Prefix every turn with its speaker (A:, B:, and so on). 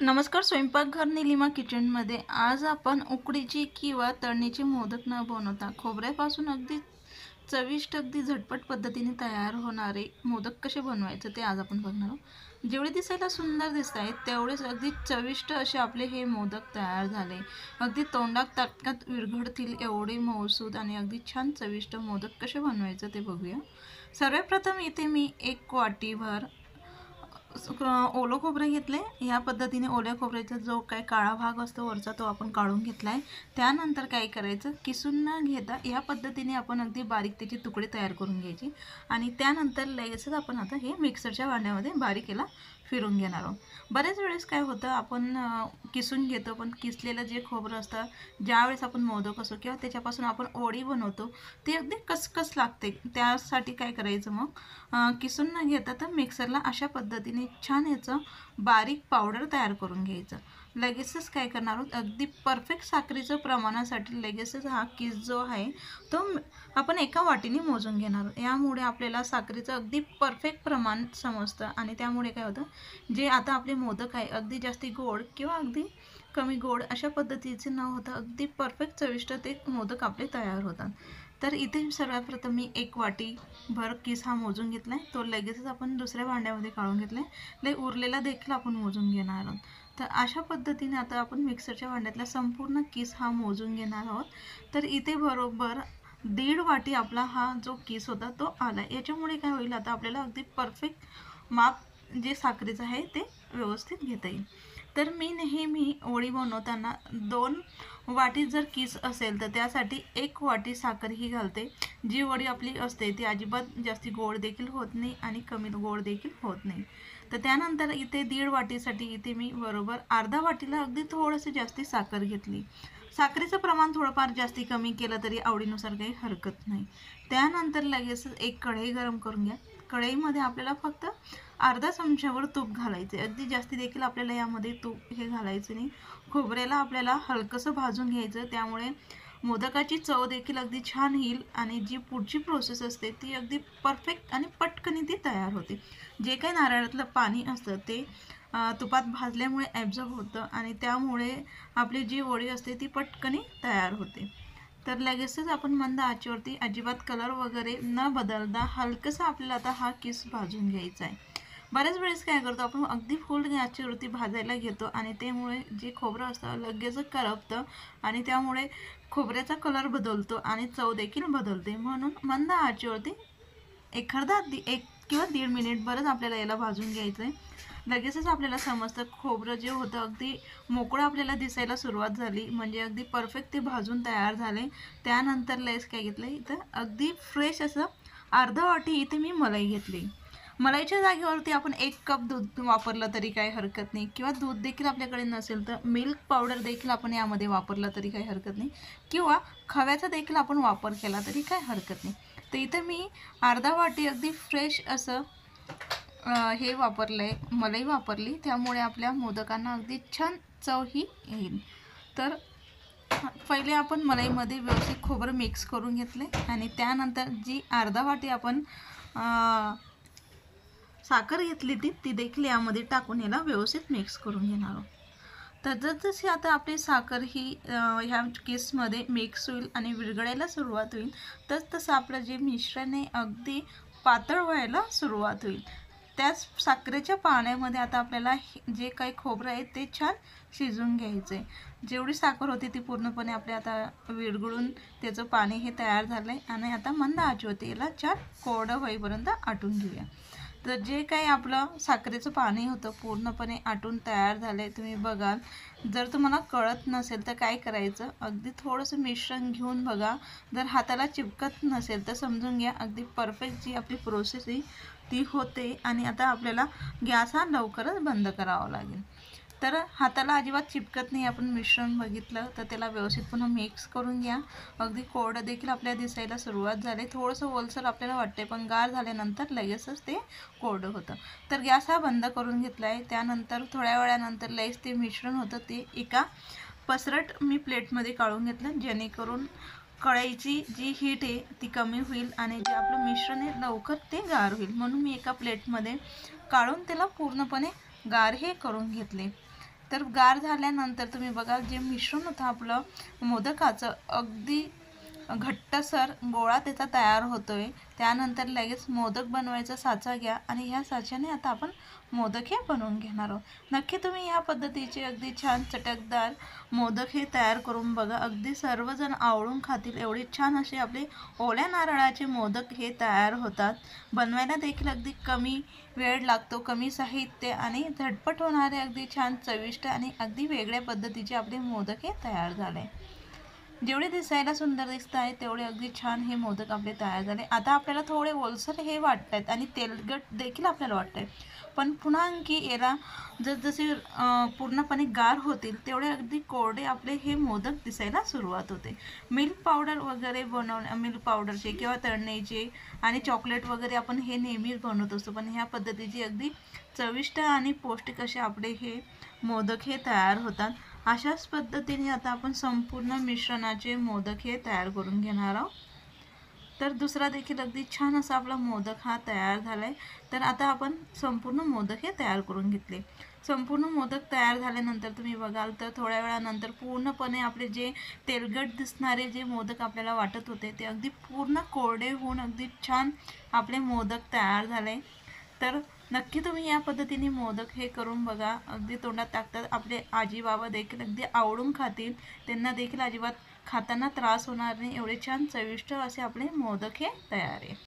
A: नमस्कार. स्वयंपाकघर निलिमा किचनमध्ये आज आपण उकडीची किंवा तळणीची मोदक न बनवता खोबऱ्यापासून अगदी चविष्ट अगदी झटपट पद्धतीने तयार होणारे मोदक कसे बनवायचे ते आज आपण बघणार आहोत. जेवढे दिसायला सुंदर दिसत आहेत तेवढेच अगदी चविष्ट असे आपले हे मोदक तयार झाले. अगदी तोंडात ताटक्यात विरघळतील एवढे मऊसूद आणि अगदी छान चविष्ट मोदक कसे बनवायचं ते बघूया. सर्वप्रथम इथे मी 1 वाटीभर ओलं खोबरं घेतले. ह्या पद्धतीने ओल्या खोबऱ्याचा जो काही काळा भाग असतो वरचा तो आपण काढून घेतला आहे. त्यानंतर काय करायचं, किसून न घेता ह्या पद्धतीने आपण अगदी बारीक त्याचे तुकडे तयार करून घ्यायचे आणि त्यानंतर लगेचच आपण आता हे मिक्सरच्या भांड्यामध्ये बारीक याला फिरून घेणार आहोत. बऱ्याच वेळेस काय होतं, आपण किसून घेतो पण किसलेलं जे खोबरं असतं ज्यावेळेस आपण मोदक असो किंवा त्याच्यापासून आपण ओळी बनवतो ते अगदी कसकस लागते. त्यासाठी काय करायचं मग, किसून न घेता तर मिक्सरला अशा पद्धतीने छान याचं बारीक पावडर तयार करून घ्यायचं. लगेचच काय करणार आहोत, अगदी परफेक्ट साखरेचं प्रमाणासाठी लगेचच हा किस जो आहे तो आपण एका वाटीने मोजून घेणार. यामुळे आपल्याला साखरेचं अगदी परफेक्ट प्रमाण समजतं आणि त्यामुळे काय होतं, जे आता आपले मोदक आहे अगदी जास्ती गोड किंवा अगदी कमी गोड अशा पद्धतीचे न होता अगदी परफेक्ट चविष्ट ते मोदक आपले तयार होतात. तर इथे सर्वप्रथम मी 1 वाटी भर किस हा मोजून घेतला आहे. तो लगेचच आपण दुसऱ्या भांड्यामध्ये काढून घेतला आहे. उरलेला देखील आपण मोजून घेणार आहोत. तर अशा पद्धतीने आता आपण मिक्सरच्या भांड्यातला संपूर्ण किस हा मोजून घेणार आहोत. तर इथे बरोबर 1.5 वाटी आपला हा जो किस होता तो आला. याच्यामुळे काय होईल, आता आपल्याला अगदी परफेक्ट माप जे साखरेचं आहे ते व्यवस्थित घेता येईल. तर मी नेहमी ओळी बनवताना 2 वाटी जर किस असेल तर त्यासाठी 1 वाटी साखर ही घालते. जी वडी आपली असते ती अजिबात जास्ती गोड देखील होत नाही आणि कमी गोड देखील होत नाही. तर त्यानंतर इथे 1.5 वाटीसाठी इथे मी बरोबर अर्धा वाटीला अगदी थोडंसं जास्ती साखर घेतली. साखरेचं प्रमाण थोडंफार जास्ती कमी केलं तरी आवडीनुसार काही हरकत नाही. त्यानंतर लगेच एक कढई गरम करून घ्या. कढईमध्ये आपल्याला फक्त अर्धा चमच्यावर तूप घालायचे. अगदी जास्ती देखील आपल्याला यामध्ये तूप हे घालायचं नाही. खोबऱ्याला आपल्याला हलकंसं भाजून घ्यायचं, त्यामुळे मोदकाची चव देखील अगदी छान येईल आणि जी पुढची प्रोसेस असते ती अगदी परफेक्ट आणि पटकन ती तयार होते. जे काही नारळातलं पाणी असतं ते तुपात भाजल्यामुळे ॲब्झॉर्ब होतं आणि त्यामुळे आपली जी वडी असते ती पटकनी तयार होते. तर लगेचच आपण मंद आचेवरती अजिबात कलर वगैरे न बदलता हलकंसं आपल्याला आता हा किस भाजून घ्यायचा आहे. बऱ्याच वेळेस काय करतो आपण, अगदी फुल गॅसवरती भाजायला घेतो आणि त्यामुळे जे खोबरं असतं लगेचच करपतं आणि त्यामुळे खोबऱ्याचा कलर बदलतो आणि चव देखील बदलते. म्हणून मंद आचेवरती एक किंवा 1.5 मिनिट बरंच आपल्याला याला भाजून घ्यायचं आहे. लगेचच आपल्याला समजतं खोबरं जे होतं अगदी मोकळं आपल्याला दिसायला सुरुवात झाली, म्हणजे अगदी परफेक्ट ते भाजून तयार झाले. त्यानंतर लगेच काय घेतलं, इथं अगदी फ्रेश असं अर्धा वाटी इथे मी मलाई घेतली. मलाईच्या जागेवरती आपण 1 कप दूध वापरलं तरी काही हरकत नाही किंवा दूध देखील आपल्याकडे नसेल तर मिल्क पावडर देखील आपण यामध्ये वापरलं तरी काही हरकत नाही किंवा खव्याचा देखील आपण वापर केला तरी काही हरकत नाही. तर इथं मी अर्धा वाटी अगदी फ्रेश असं हे वापरलं आहे, मलाई वापरली. त्यामुळे आपल्या मोदकांना अगदी छान चव ही येईल. तर पहिले आपण मलाईमध्ये व्यवस्थित खोबरं मिक्स करून घेतले आणि त्यानंतर जी अर्धा वाटी आपण साखर घेतली ती देखील यामध्ये टाकून याला व्यवस्थित मिक्स करून घेणार आहोत. तर जसजशी आता आपली साखर ही ह्या केसमध्ये मिक्स होईल आणि विरघळायला सुरुवात होईल तसतसं आपलं जे मिश्रण आहे अगदी पातळ व्हायला सुरुवात होईल. त्याच साखरेच्या पाण्यामध्ये आता आपल्याला जे काही खोबरं आहे ते छान शिजवून घ्यायचं आहे. जेवढी साखर होती ती पूर्णपणे आपल्या आता विरघळून त्याचं पाणी हे तयार झालं आहे आणि आता मंद आचेवरती याला छान कोरडं होईपर्यंत आटून घेऊया. तर जे काही आपलं साखरेचं पाणी होतं पूर्णपणे आटून तयार झालं आहे. तुम्ही बघाल, जर तुम्हाला कळत नसेल तर काय करायचं, अगदी थोडंसं मिश्रण घेऊन बघा. जर हाताला चिपकत नसेल तर समजून घ्या अगदी परफेक्ट जी आपली प्रोसेस आहे ती होते आणि आता आपल्याला गॅस हा लवकरच बंद करावा लागेल. तर हाताला अजिबात चिपकत नाही. आपण मिश्रण बघितलं तर त्याला व्यवस्थित पुन्हा मिक्स करून घ्या. अगदी कोरडं देखील आपल्याला दिसायला सुरुवात झाली. थोडंसं ओलसर आपल्याला वाटते पण गार झाल्यानंतर लगेचच ते कोरडं होतं. तर गॅस हा बंद करून घेतला आहे. त्यानंतर थोड्या वेळानंतर लगेच ते मिश्रण होतं ते एका पसरट मी प्लेटमध्ये काढून घेतलं, जेणेकरून कढईची जी हीट आहे ती कमी होईल आणि जे आपलं मिश्रण आहे लवकर ते गार होईल. म्हणून मी एका प्लेटमध्ये काढून त्याला पूर्णपणे गार हे करून घेतले. तर गार झाल्यानंतर तुम्ही बघाल जे मिश्रण होतं आपलं मोदकाचं अगदी घट्टसर गोळा त्याचा तयार होतोय। त्यानंतर लगेच मोदक बनवायचा साचा घ्या आणि ह्या साच्याने आता आपण मोदक हे बनवून घेणार आहोत। नक्की तुम्ही ह्या पद्धतीचे अगदी छान चटकदार मोदक हे तयार करून बघा, अगदी सर्वजण आवडून खातील एवढे छान असे आपले ओल्या नारळाचे मोदक हे तयार होतात। बनवायला देखील अगदी कमी वेळ लागतो, कमी साहित्य आणि झटपट होणारे अगदी छान चविष्ट आणि अगदी वेगळ्या पद्धतीचे आपले मोदक हे तयार झाले। जेवढे दिसायला सुंदर दिसत आहे तेवढे अगदी छान हे मोदक आपले तयार झाले। आता आपल्याला थोडे ओलसर हे वाटत आहेत आणि तेलकट देखील आपल्याला वाटत आहे, पण पुन्हा आणखी याला जसजसे पूर्णपणे गार होतील तेवढे अगदी कोरडे आपले हे मोदक दिसायला सुरुवात होते। मिल्क पावडर वगैरे मिल्क पावडरचे किंवा तळणीचे आणि चॉकलेट वगैरे आपण हे नेहमीच बनवत असतो, पण ह्या पद्धतीची अगदी चविष्ट आणि पौष्टिक असे आपले हे मोदक हे तयार होतात। अशाच पद्धतीने आता आपण संपूर्ण मिश्रणाचे मोदक हे तयार करून घेणार आहोत। तर दुसरा देखील अगदी छान असा आपला मोदक हा तयार झालाय। तर आता आपण संपूर्ण मोदक हे तयार करून घेतले। संपूर्ण मोदक तयार झाल्यानंतर तुम्ही बघाल तर थोड्या वेळानंतर पूर्णपणे आपले जे तेलकट दिसणारे जे मोदक आपल्याला वाटत होते ते अगदी पूर्ण कोरडे होऊन अगदी छान आपले मोदक तयार झाले। तर नक्की तुम्ही या पद्धतीने मोदक हे करून बघा, अगदी तोंडात टाकतात आपले आजी बाबा देखील अगदी आवडून खातील, त्यांना देखील अजिबात खाताना त्रास होणार नाही, एवढे छान चविष्ट असे आपले मोदक हे तयार आहे।